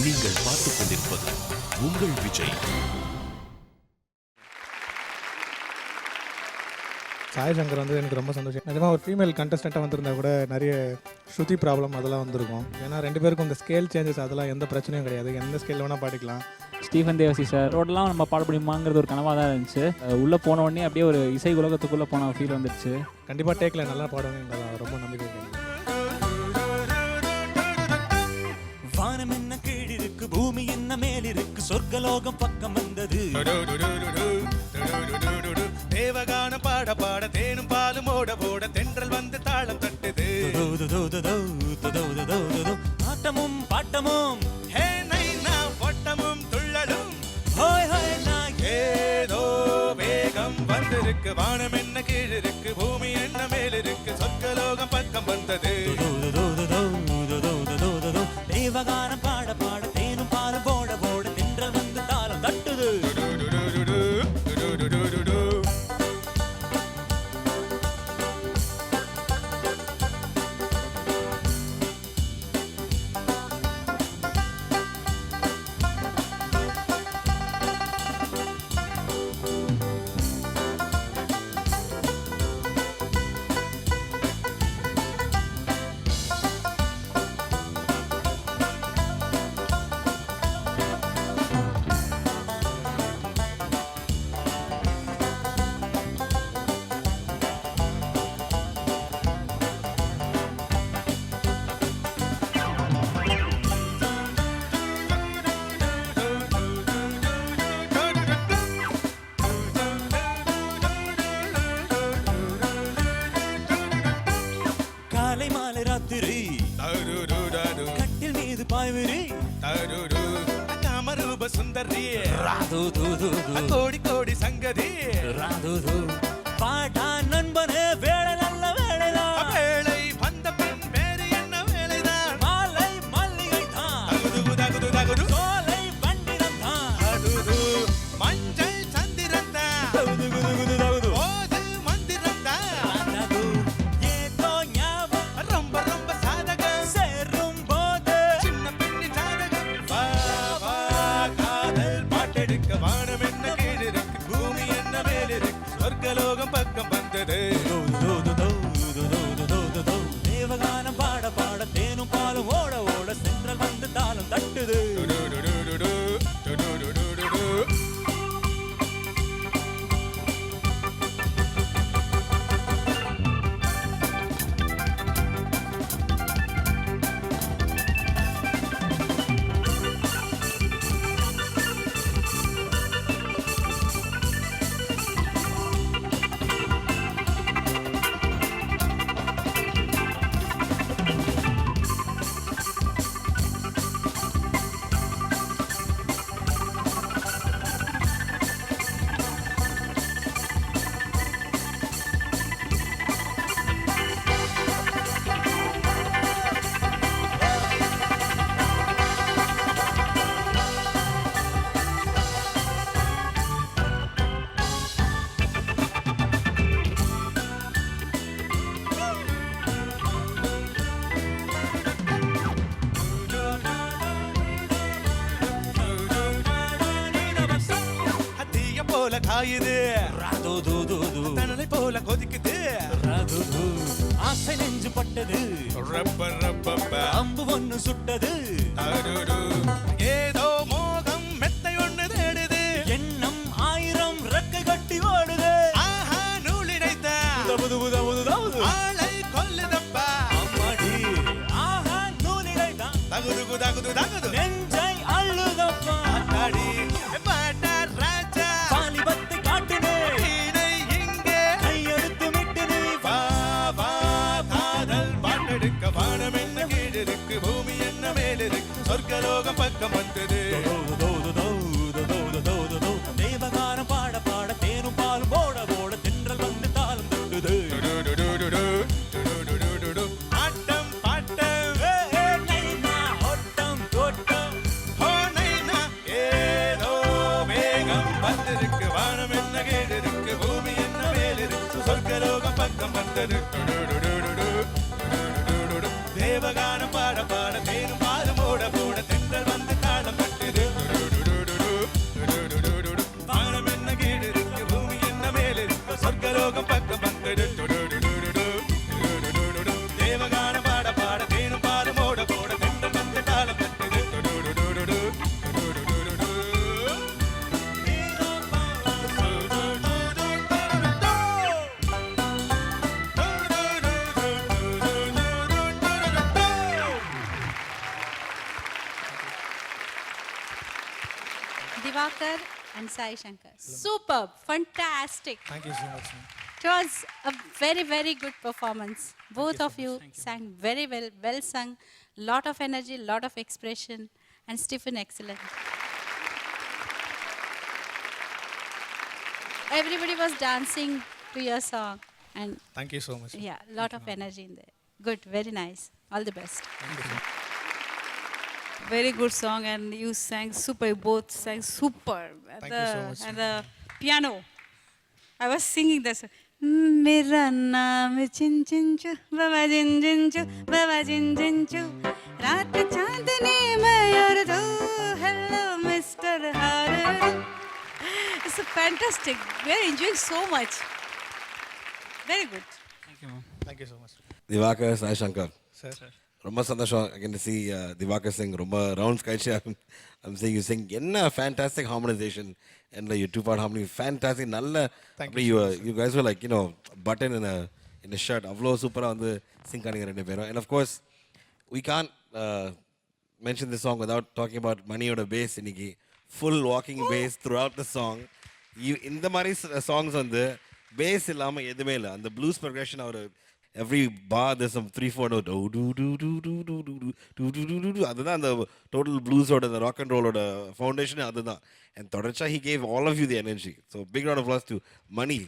நீங்கள் பார்த்துக் கொண்டிருப்பது உங்கள் விஜய். சாய் சங்கர் வந்து எனக்கு ரொம்ப சந்தோஷம். நிஜமாக ஒரு ஃபீமேல் கண்டஸ்டண்ட்டாக வந்திருந்தா கூட நிறைய ஸ்ருதி ப்ராப்ளம் அதெல்லாம் வந்திருக்கும். ஏன்னா 2 பேருக்கும் இந்த ஸ்கேல் சேஞ்சஸ் அதெல்லாம் எந்த பிரச்சனையும் கிடையாது. எந்த ஸ்கேல் வேணால் பாடிக்கலாம். ஸ்டீஃபன் தேவசி சார் ரோடெலாம் நம்ம பாட முடியுமாங்கிறது ஒரு கனவாக தான் இருந்துச்சு. உள்ளே போன உடனே அப்படியே ஒரு இசை உலகத்துக்குள்ளே போன ஃபீல் வந்துடுச்சு. கண்டிப்பாக டேக்கில் நல்லா பாடுவேன், ரொம்ப நம்பிக்கை. வானம் என்ன கீழ் இருக்கு, பூமி என்ன மேல் இருக்கு, சொர்க்கலோகம் பக்கம் வந்தது. தேவகான பாட பாட தேனும் பாலும் ஓட ஓட தென்றல் வந்து தாளம் தட்டுது. ஆட்டமும் பாட்டமும் ஹே நைனா ஓட்டமும் துள்ளலும் ஹோய் ஹோய் நான் ஏதோ வேகம் வந்திருக்கு. வானம் என்ன கீழ் இருக்கு, பூமி என்ன மேல் இருக்கு, சொர்க்கலோகம் பக்கம் வந்தது. தேவகானம் பாட பாட தேனும் பாலும் ஓட ஓட தென்றல் வந்து தாளம் தட்டுது. கட்டில் மீது பாய்விரி காமரூப சுந்தரி கோடி கோடி சங்கதி பாடா நண்பனே வேலை நல்ல வேலைதான். வேலை வந்த பின் வேறு என்ன வேலைதான். மாலை மல்லிகை தான் சோலை வண்டினம் தான் மஞ்சள் சந்திரன் தான் ஓது மந்திரம் தான். ஏதோ ஞாபகம் ரொம்ப ரொம்ப சாதகம் சேரும் போது சின்ன பெண்ணி சாதகம். வா வா காதல் பாட்டெடுக்க வானம் என்ன கீழ் இருக்கு, பூமி என்ன மேல் இருக்கு, சொர்க்கலோகம் பக்கம் வந்தது. தேவகானம் பாட பாட தேனும் பாலும் ஓட ஓட சென்றல் வந்து தாளம் தட்டுது. போல காயுது தணலை போல கொதிக்குது. ஆசை நெஞ்சு பட்டது அம்பு ஒண்ணு சுட்டது. ஏதோ மோகம் மெத்தை ஒண்ணு தேடுது. எண்ணம் ஆயிரம் ரெக்கை கட்டி ஓடுது. ஆஹா நூலிடைத்த ஆளை கொல்லுதப்பா அம்மாடி. ஆஹா நூலிடைத்தான் தகுது தகுது தகுது நெஞ்சை அள்ளுதப்பா அத்தாடி. வானம் என்ன கீழ் இருக்கு, பூமி என்ன மேல் இருக்கு, சொர்க்கலோகம் பக்கம் வந்தது. தேவகானம் பாட பாட தேனும் பாலும் ஓட ஓட தென்றல் வந்து தாளம் தட்டுது. ஆட்டம் பாட்டம் ஓட்டம் தோட்டம் ஏதோ வேகம் வந்திருக்கு. வானம் என்ன கீழ் இருக்கு, பூமி என்ன மேல் இருக்கு, சொர்க்கலோகம் பக்கம் வந்தது. தேவகானம் பாட பாட தேனும் பாலும் ஓட ஓட தென்றல் வந்து Divakar and Sai Shankar. Superb, fantastic. Thank you so much. It was a very, very good performance. Both of you sang very well, well sung, lot of energy, lot of expression, and Stephen, excellent. Everybody was dancing to your song, and Thank you so much. yeah, lot of energy in there. Good, very nice. All the best. Very good song, and you sang super. You both sang super. Thank you so much. And the piano, I was singing this. मेरा नाम चिंचिंचू बाबा जिंजिंचू बाबा जिंजिंचू रात चांदनी में और तू hello Mr. Harun. It's a fantastic. We are enjoying so much. Very good. Thank you so much. Divakar, Sai Shankar. Sir. ரொம்ப சந்தோஷம் again to see Divakar sing. ரொம்ப rounds கழிச்சு I'm seeing you sing. என்ன fantastic harmonization and your two-part harmony. Fantastic. நல்ல அப்படி you guys were like, you know, button in a shirt. அவ்வளோ சூப்பராக வந்து sing பண்ணீங்க ரெண்டு பேரும். And of course, we can't mention this song without talking about மணியோட bass இன்னைக்கு. Full walking bass throughout the song. இந்த மாதிரி songs வந்து bass இல்லாமல் எதுவுமே இல்லை. அந்த blues progression our every bar there's some 3-4 note do do do do do do do do do do do அதுதான் அந்த total blues ஓட the rock and roll ஓட foundation அதுதான் and தொடர்ச்சியா he gave all of you the energy, so big round of applause to Mani.